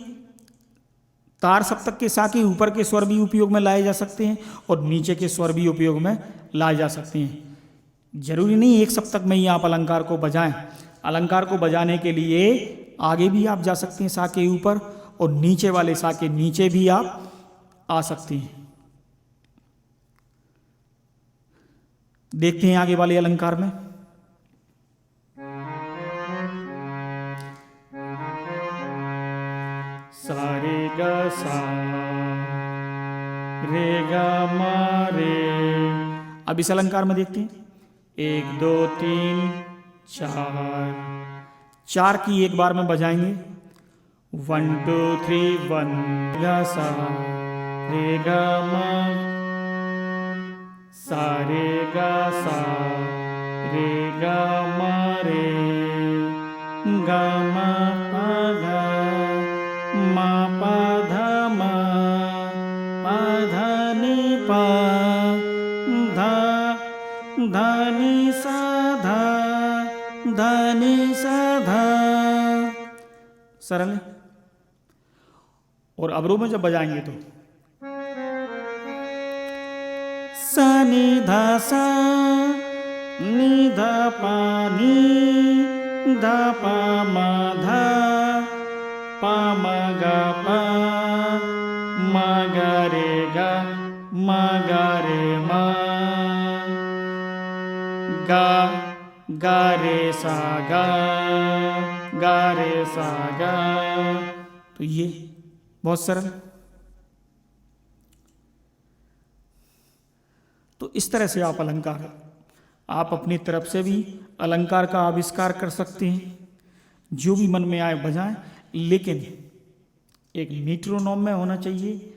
तार सप्तक के सा के ऊपर के स्वर भी उपयोग में लाए जा सकते हैं और नीचे के स्वर भी उपयोग में लाए जा सकते हैं। जरूरी नहीं एक सप्तक में ही आप अलंकार को बजाएं। अलंकार को बजाने के लिए आगे भी आप जा सकते हैं सा के ऊपर, और नीचे वाले सा के नीचे भी आप आ सकती हैं। देखते हैं आगे वाले अलंकार में। सा रे गा सा रे गा मा रे। अब इस अलंकार में देखते हैं 1 2 3 4, 4 की एक बार में बजाएंगे। 1 2 3 1 गा सा रे गा मा सा रे गा सा रे गा मा रे गा मा पा धा मा पा धा मा पा धा नि पा धा धा नि सा धा धा नि सा धा। सरल है। और अवरोह में जब बजाएंगे तो सा नि धा सा नि धा पा नि धा पा मा धा पा मा गा पा मा गा रे गा मा गा रे मा गा रे सा गा रे सा गा। तो ये बहुत सरल। तो इस तरह से आप अपनी तरफ से भी अलंकार का आविष्कार कर सकते हैं, जो भी मन में आए बजाएं, लेकिन एक मीट्रोनोम में होना चाहिए,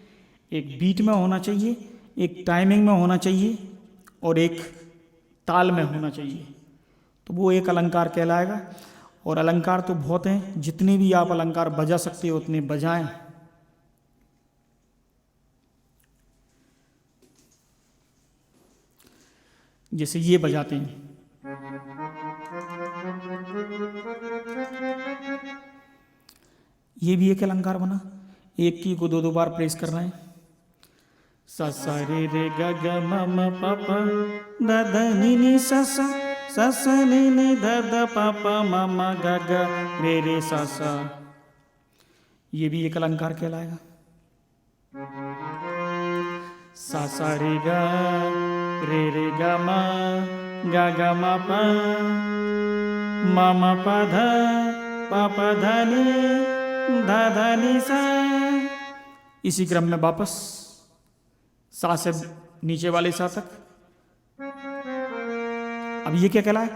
एक बीट में होना चाहिए, एक टाइमिंग में होना चाहिए और एक ताल में होना चाहिए। तो वो एक अलंकार कहलाएगा। और अलंकार तो बहुत हैं, जितने भी आप अलंकार बजा सकते हो उतने बजाएं। जैसे ये बजाते हैं, ये भी एक अलंकार बना। एक की को 2 बार प्रेस करना है। सा सा रे रे ग ग म म प प द द नि नि सा सा सा सा नि नि ध ध प प म म ग ग रे रे सा सा। ये भी एक अलंकार कहलाएगा। सा सा रे ग ग म ग म प म प ध प ध नि ध ध नि सा। इसी क्रम में वापस सा से नीचे वाले सा तक। अब ये क्या कहलाए?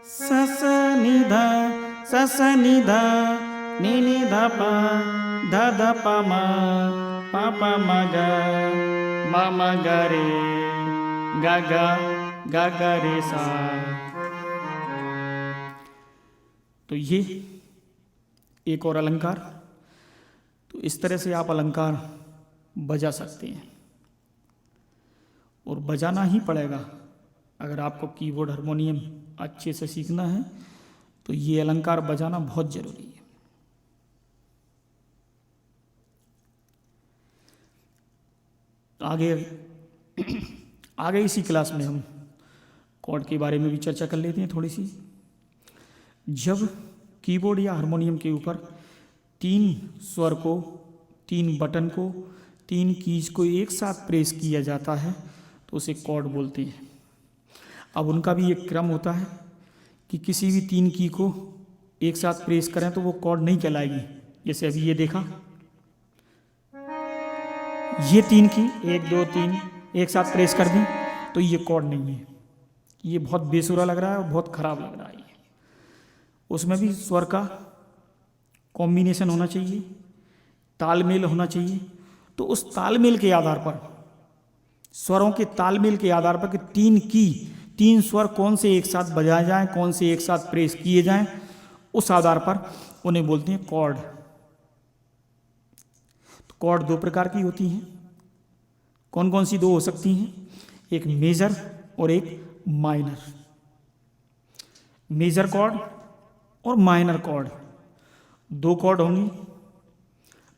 सा सा नि धा सा सा नि धा नि नि धा पा धा धा पा मा पा पा मा गा मा मा गा रे गा गा रे सा। तो ये एक और अलंकार। तो इस तरह से आप अलंकार बजा सकते हैं और बजाना ही पड़ेगा। अगर आपको कीबोर्ड हारमोनियम अच्छे से सीखना है तो ये अलंकार बजाना बहुत जरूरी है। आगे इसी क्लास में हम कॉर्ड के बारे में भी चर्चा कर लेते हैं थोड़ी सी। जब कीबोर्ड या हारमोनियम के ऊपर 3 स्वर को, 3 बटन को, 3 कीज को एक साथ प्रेस किया जाता है तो उसे कॉर्ड बोलते हैं। अब उनका भी एक क्रम होता है कि किसी भी 3 की को एक साथ प्रेस करें तो वो कॉर्ड नहीं कहलाएगी। जैसे अभी ये देखा, ये 3 की 1 2 3 एक साथ प्रेस कर दी तो ये कॉर्ड नहीं है। ये बहुत बेसुरा लग रहा है और बहुत खराब लग रहा है। उसमें भी स्वर का कॉम्बिनेशन होना चाहिए, तालमेल होना चाहिए। तो उस तालमेल के आधार पर, स्वरों के तालमेल के आधार पर कि 3 स्वर कौन से एक साथ बजाए जाएं, कौन से एक साथ प्रेस किए जाएं, उस आधार पर उन्हें बोलते हैं कॉर्ड। तो कॉर्ड 2 प्रकार की होती हैं। कौन कौन सी 2 हो सकती हैं? एक मेजर और एक माइनर। मेजर कॉर्ड और माइनर कॉर्ड 2 कॉर्ड होंगी।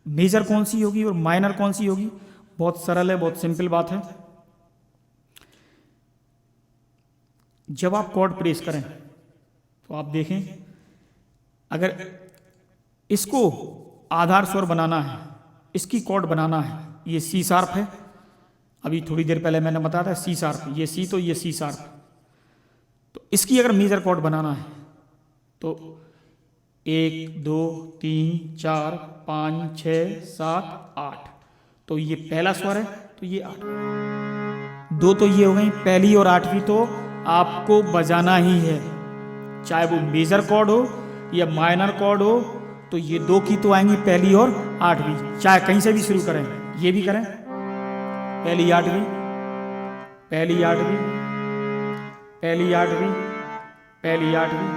मेजर कौन सी होगी और माइनर कौन सी होगी? बहुत सरल है, बहुत सिंपल बात है। जब आप कॉर्ड प्रेस करें तो आप देखें, अगर इसको आधार स्वर बनाना है इसकी कॉर्ड बनाना है, ये सी शार्प है, अभी थोड़ी देर पहले मैंने बताया था सी शार्प, ये सी तो ये सी शार्प। तो इसकी अगर मेजर कॉर्ड बनाना है तो 1 2 3 4 5 6 7 8, तो ये पहला स्वर है तो ये 8, दो तो ये हो गई, पहली और आठवीं तो आपको बजाना ही है, चाहे वो मेजर कॉर्ड हो या माइनर कॉर्ड हो, तो ये दो की तो आएंगी, पहली और आठवीं, चाहे कहीं से भी शुरू करें, ये भी करें, पहली आठवीं, पहली आठवीं, पहली आठवीं, पहली आठवीं,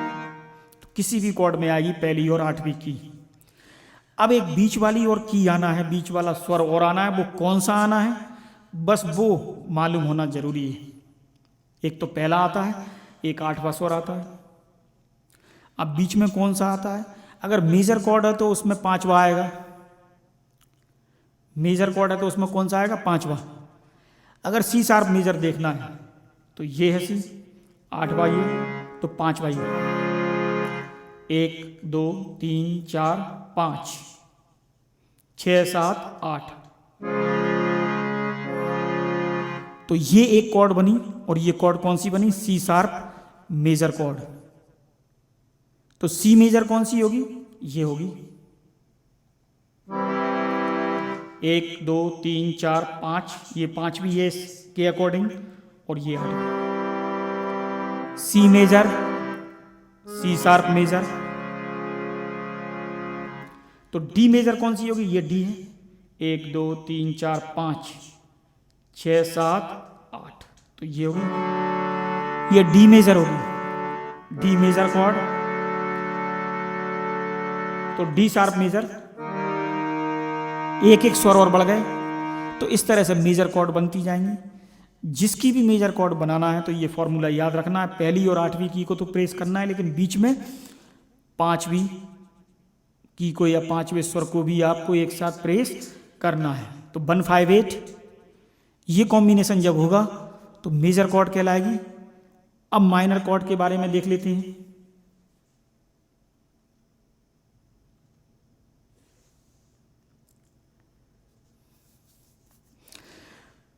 तो किसी भी कॉर्ड में आएगी पहली और आठवीं की। अब एक बीच वाली और की आना है, बीच वाला स्वर और आना है, वो कौन सा आना है, बस वो मालूम होना जरूरी है। एक तो पहला आता है, एक आठवां स्वर आता है। अब बीच में कौन सा आता है, अगर मेजर कॉर्ड है तो उसमें पांचवा आएगा, मेजर कॉर्ड है तो उसमें कौन सा आएगा, पांचवा। अगर सी शार्प मेजर देखना है तो ये है सी, आठवां ये, तो पांचवा ये, 1 2 3 4 5 6 7 8, तो ये एक कॉर्ड बनी, और ये कॉर्ड कौन सी बनी, सी शार्प मेजर कॉर्ड। तो सी मेजर कौन सी होगी, ये होगी, 1 2 3 4 5, ये पांचवी है के अकॉर्डिंग, और ये आठवीं। C major, C sharp major, तो डी मेजर कौन सी होगी, ये डी है, 1 2 3 4 5 6 7 8, तो ये होगी, ये डी मेजर होगी, डी मेजर कॉर्ड। तो डी शार्प मेजर, एक एक स्वर और बढ़ गए, तो इस तरह से मेजर कॉर्ड बनती जाएंगी। जिसकी भी मेजर कॉर्ड बनाना है तो ये फॉर्मूला याद रखना है, पहली और आठवीं की को तो प्रेस करना है, लेकिन बीच में पांचवीं की को या पांचवें स्वर को भी आपको एक साथ प्रेस करना है। तो 1 5 8, ये कॉम्बिनेशन जब होगा तो मेजर कॉर्ड कहलाएगी। अब माइनर कॉर्ड के बारे में देख लेते हैं।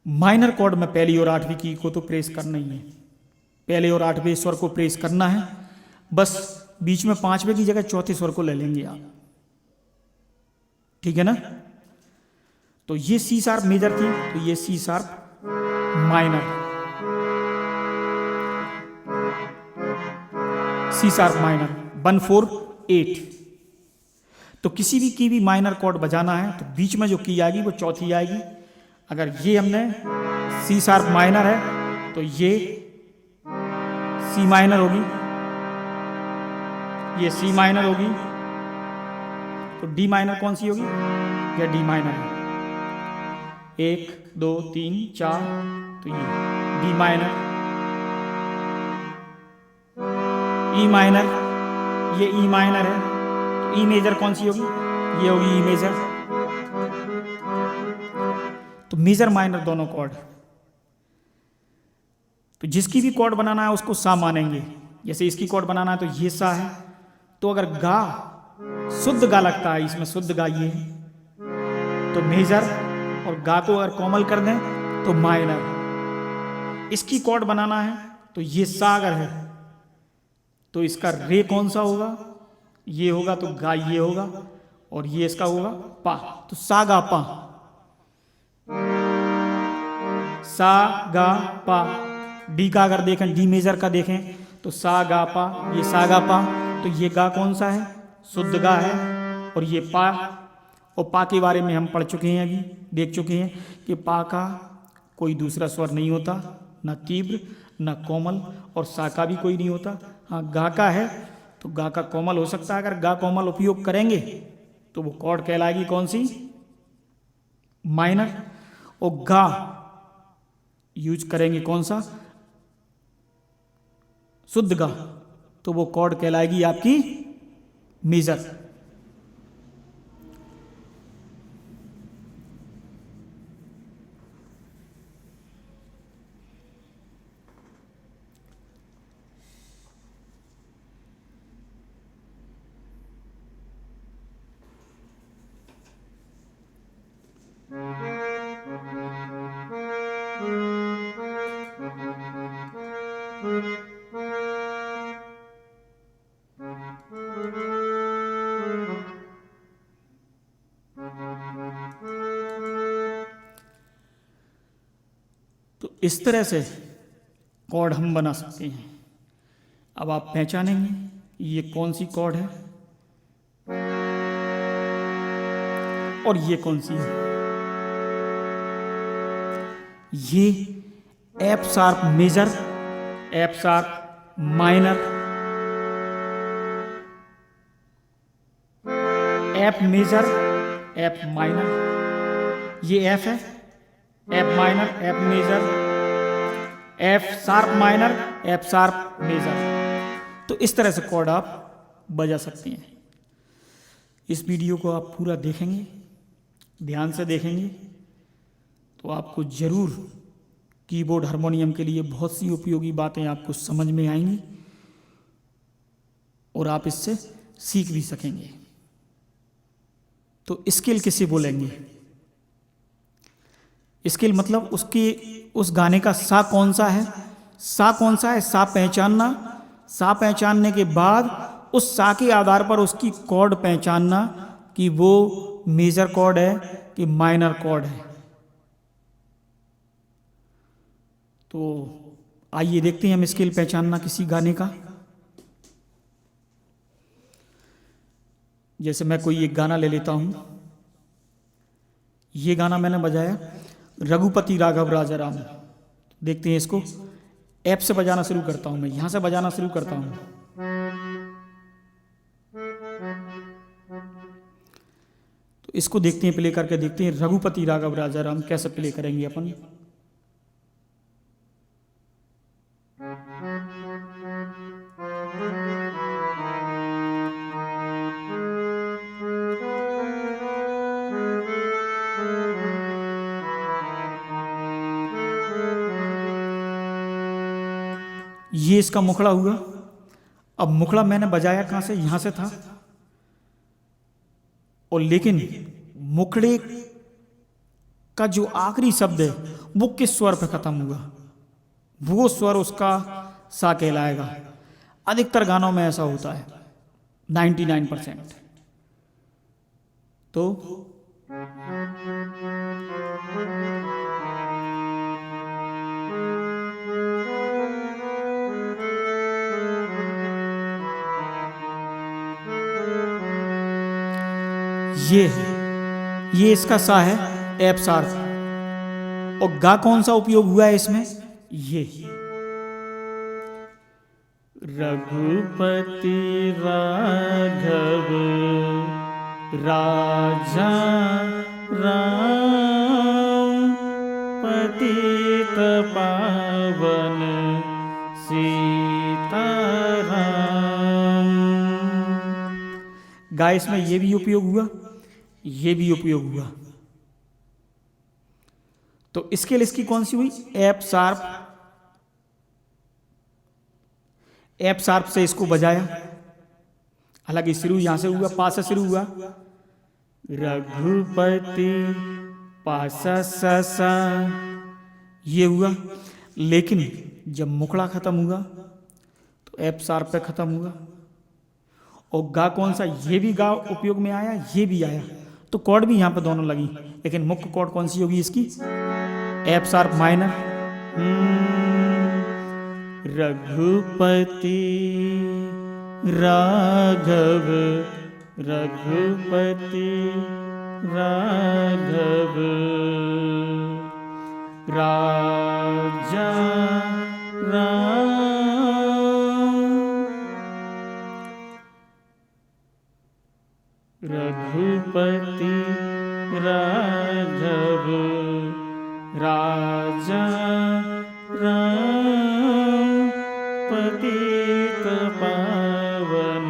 माइनर कॉर्ड में पहली और आठवीं की को तो प्रेस करना ही है, पहले और आठवें स्वर को प्रेस करना है, बस बीच में पांचवें की जगह चौथे स्वर को ले लेंगे आप, ठीक है ना। तो ये सी शार्प मेजर थी, तो ये C sharp minor, C sharp minor 1 4 8। तो किसी भी की भी माइनर कॉर्ड बजाना है तो बीच में जो की आएगी वो चौथी आएगी। अगर ये हमने सी शार्प माइनर है तो ये सी माइनर होगी, ये सी माइनर होगी, तो डी माइनर कौन सी होगी, या डी माइनर है, 1 2 3 4, तो ये डी माइनर, ई माइनर, ये ई माइनर है, तो ई मेजर कौन सी होगी, ये होगी ई मेजर। तो मेजर माइनर दोनों कॉर्ड, तो जिसकी भी कॉर्ड बनाना है उसको सा मानेंगे। जैसे इसकी कॉर्ड बनाना है तो ये सा है, तो अगर गा शुद्ध गा लगता है, इसमें शुद्ध गा ये है, तो मेजर, और गा को अगर कोमल कर दें तो माइनर। इसकी कॉर्ड बनाना है तो ये सा अगर है तो इसका रे कौन सा होगा, ये होगा, तो गा ये होगा, और ये इसका होगा पा, तो सा गा पा, सा गा पा। डी का अगर देखें, डी मेजर का देखें तो सा गा पा, ये सा गा पा, तो ये गा कौन सा है, शुद्ध गा है, और ये पा, और पा के बारे में हम पढ़ चुके हैं, अभी देख चुके हैं कि पा का कोई दूसरा स्वर नहीं होता, ना तीव्र ना कोमल, और सा का भी कोई नहीं होता। हाँ, गा का है तो गा का कोमल हो सकता है, अगर गा कोमल उपयोग करेंगे तो वो कॉर्ड कहलाएगी कौन सी, माइनर, और गा यूज करेंगे कौन सा, शुद्ध गा, तो वो कॉर्ड कहलाएगी आपकी मेजर। इस तरह से कॉर्ड हम बना सकते हैं। अब आप पहचानेंगे ये कौन सी कॉर्ड है और ये कौन सी है। ये F sharp major, F sharp minor, F major, F minor, ये एफ है, F minor, F major, F sharp minor, F sharp major. तो इस तरह से कॉर्ड आप बजा सकते हैं। इस वीडियो को आप पूरा देखेंगे, ध्यान से देखेंगे, तो आपको ज़रूर कीबोर्ड हारमोनियम के लिए बहुत सी उपयोगी बातें आपको समझ में आएंगी और आप इससे सीख भी सकेंगे। तो स्केल किसे बोलेंगे? स्केल मतलब उसके उस गाने का सा कौन सा है, सा कौन सा है, सा पहचानना। सा पहचानने के बाद उस सा के आधार पर उसकी कॉर्ड पहचानना कि वो मेजर कॉर्ड है कि माइनर कॉर्ड है। तो आइए देखते हैं हम स्केल पहचानना किसी गाने का। जैसे मैं कोई एक गाना ले लेता हूं। ये गाना मैंने बजाया रघुपति राघव राजा राम। देखते हैं इसको। एफ से बजाना शुरू करता हूं, मैं यहां से बजाना शुरू करता हूं। तो इसको देखते हैं, प्ले करके देखते हैं रघुपति राघव राजा राम कैसे प्ले करेंगे अपन। ये इसका मुखड़ा हुआ। अब मुखड़ा मैंने बजाया कहां से? यहां से था। और लेकिन मुखड़े का जो आखिरी शब्द है वो किस स्वर पे खत्म हुआ, वो स्वर उसका सा कहलाएगा। अधिकतर गानों में ऐसा होता है, 99%। तो ये इसका सा है, एफ शार्प। और गा कौन सा उपयोग हुआ है इसमें? ये रघुपति राघव राजा राम पतित पावन सीताराम। गा इसमें ये भी उपयोग हुआ, ये भी उपयोग हुआ। तो स्केल इसकी कौन सी हुई? F sharp. एफ शार्प से इसको बजाया। हालांकि शुरू यहां से हुआ, पा से शुरू हुआ। रघुपति पासा सा सा, ये हुआ। लेकिन जब मुखड़ा खत्म हुआ तो एफ शार्प पे खत्म हुआ। और गा कौन सा? ये भी गा उपयोग में आया, ये भी आया। तो कॉर्ड भी यहां पर दोनों लगी, लेकिन मुख्य कॉर्ड कौन सी होगी इसकी? F sharp minor. Raghupati Raghav, Raghupati Raghav Raja Ram. Raghupati Raghav Raja Ram पतित पावन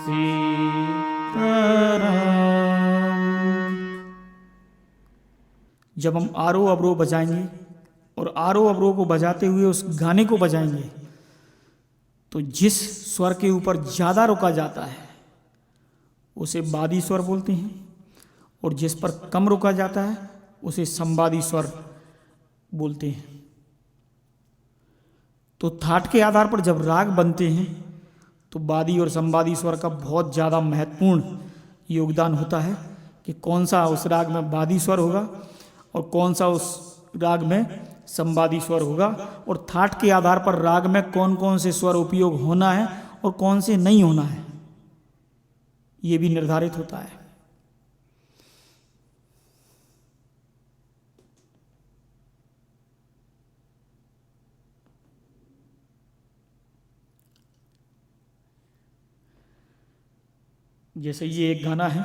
सीताराम। जब हम आरोह अवरोह बजाएंगे और आरोह अवरोह को बजाते हुए उस गाने को बजाएंगे तो जिस स्वर के ऊपर ज़्यादा रुका जाता है उसे बादी स्वर बोलते हैं, और जिस पर कम रुका जाता है उसे संवादी स्वर बोलते हैं। तो थाट के आधार पर जब राग बनते हैं तो बादी और संवादी स्वर का बहुत ज़्यादा महत्वपूर्ण योगदान होता है कि कौन सा उस राग में बादी स्वर होगा और कौन सा उस राग में संवादी स्वर होगा, और थाट के आधार पर राग में कौन कौन से स्वर उपयोग होना है और कौन से नहीं होना है, ये भी निर्धारित होता है। जैसे ये एक गाना है,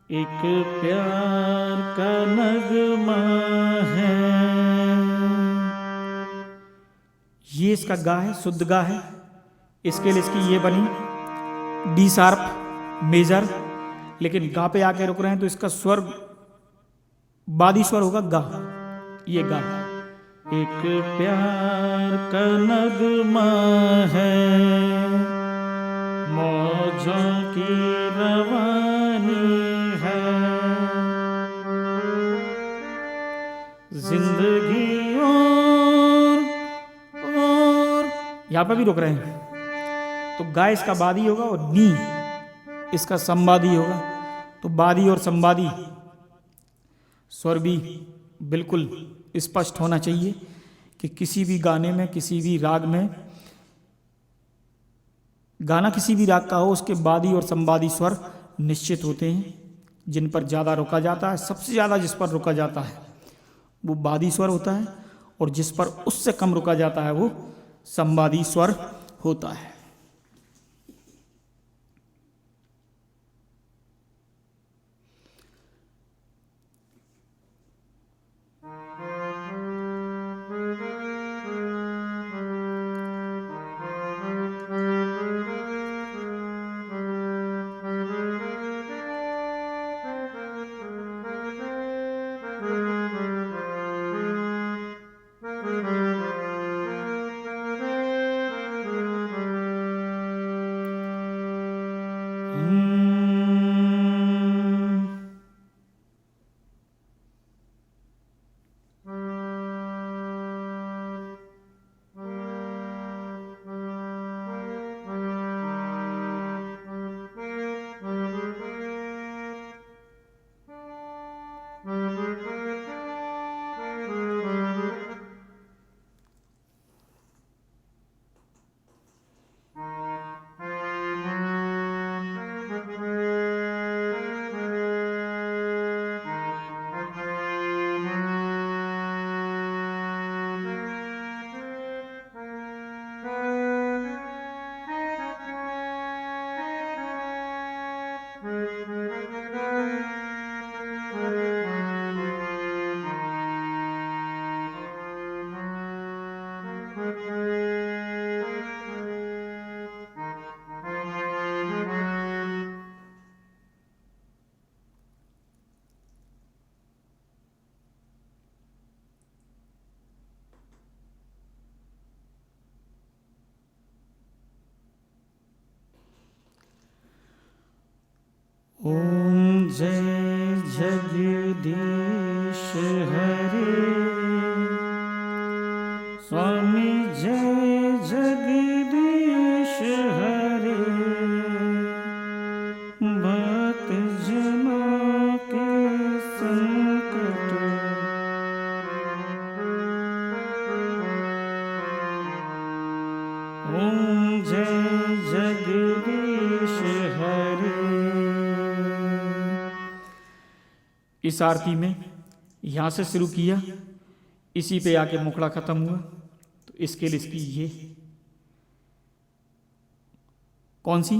एक प्यार का नगमा है, ये इसका गा है, शुद्ध गा है। इसके लिए इसकी ये बनी डी शार्प मेजर, लेकिन गा पे आके रुक रहे हैं तो इसका स्वर बादी स्वर होगा गा। ये गा, एक प्यार का नगमा है, मौजों की रवानी है, जिंदगी और यहां पर भी रुक रहे हैं तो गा इसका बादी होगा और नी इसका संवादी होगा। तो बादी और संवादी स्वर भी बिल्कुल स्पष्ट होना चाहिए कि किसी भी गाने में, किसी भी राग में, गाना किसी भी राग का हो, उसके बादी और संवादी स्वर निश्चित होते हैं, जिन पर ज़्यादा रुका जाता है। सबसे ज़्यादा जिस पर रुका जाता है वो बादी स्वर होता है, और जिस पर उससे कम रुका जाता है वो संवादी स्वर होता है। ओम जय जगदीश हरे, स्वामी जय जगदीश हरे, भक्त जनों के संकट ओम जय जगदीश हरे। इस आरती में यहाँ से शुरू किया, इसी पे आके मुखड़ा खत्म हुआ, तो इसके लिए इसकी ये कौन सी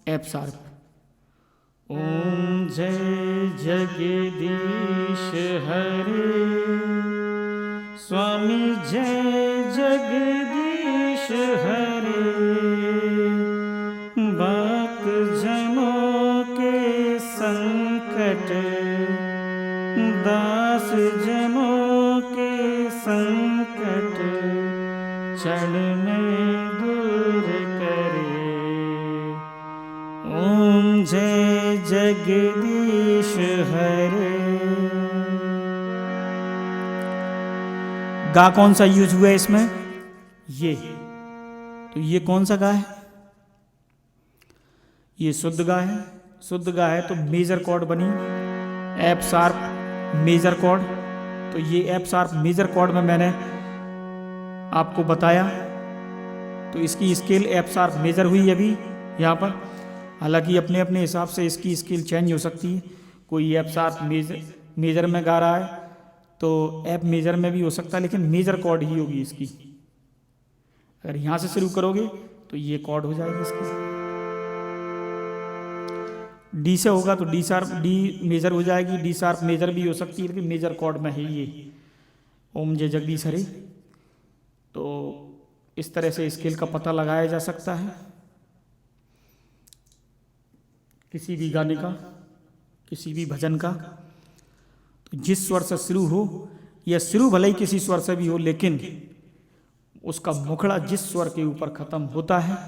एफ शार्प। ओम जय जगदीश हरे, स्वामी जय जगदीश हरे, भक्त जनों के संकट, दास जनों के संकट क्षण में दूर करे। ओम जय जगदीश हरे। गा कौन सा यूज हुआ है इसमें? ये। तो ये कौन सा गा है? ये शुद्ध गा है, शुद्ध गा है तो मेजर कॉर्ड बनी एफ शार्प मेजर कॉर्ड। तो ये एफ शार्प मेजर कॉर्ड में मैंने आपको बताया, तो इसकी स्केल एफ शार्प मेजर हुई अभी यहाँ पर। हालांकि अपने अपने हिसाब से इसकी स्केल चेंज हो सकती है, कोई एफ शार्प मेजर में गा रहा है तो एफ मेजर में भी हो सकता है, लेकिन मेजर कॉर्ड ही होगी इसकी। अगर यहाँ से शुरू करोगे तो ये कॉर्ड हो जाएगी इसकी। डी से होगा तो डी शार्प डी मेजर हो जाएगी, डी शार्प मेजर भी हो सकती है, लेकिन मेजर कॉर्ड में है ये ओम जय जगदीश हरे। तो इस तरह से स्केल का पता लगाया जा सकता है किसी भी गाने का, किसी भी भजन का। तो जिस स्वर से शुरू हो, या शुरू भले ही किसी स्वर से भी हो, लेकिन उसका मुखड़ा जिस स्वर के ऊपर खत्म होता है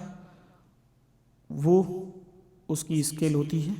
वो उसकी स्केल होती है।